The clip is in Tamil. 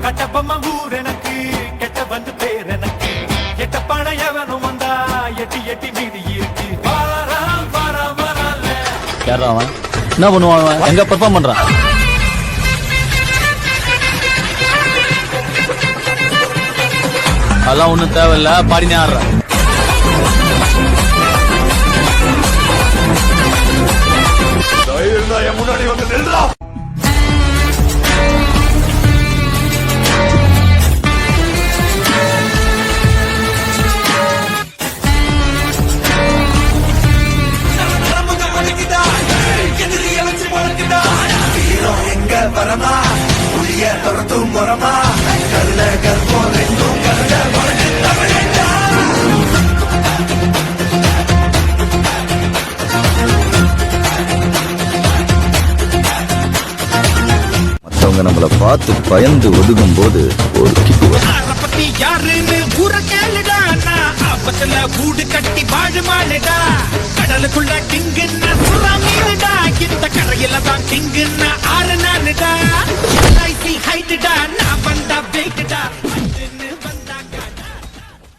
கட்டப்பம்மா ஊர் எனக்கு கெட்ட வந்து பேர் எனக்கு கெட்ட பணம் எவனும் வந்தா எட்டி எட்டி மீதி இருக்கு யாரா அவன் என்ன பண்ணுவான் எங்க பெர்ஃபார்ம் பண்றான் அதெல்லாம் ஒண்ணும் தேவையில்ல பாடினே ஆடுறான் முன்னாடி வந்து நின்றா வரமா புளிய தொடர்ந்தும் வரமா கல்ல கற்போம் ரெண்டும் கல்ல மற்றவங்க நம்மளை பார்த்து பயந்து ஒதுங்கும் போது ஒரு கிக்கு பத்தி யாருன்னு ஊர கேளுடா ஆபத்துல கூடு கட்டி வாழுமாளுடா கடலுக்குள்ள கிங்குன்னா சுறா மீனுடா இந்த கரையில தான் கிங்குன்னா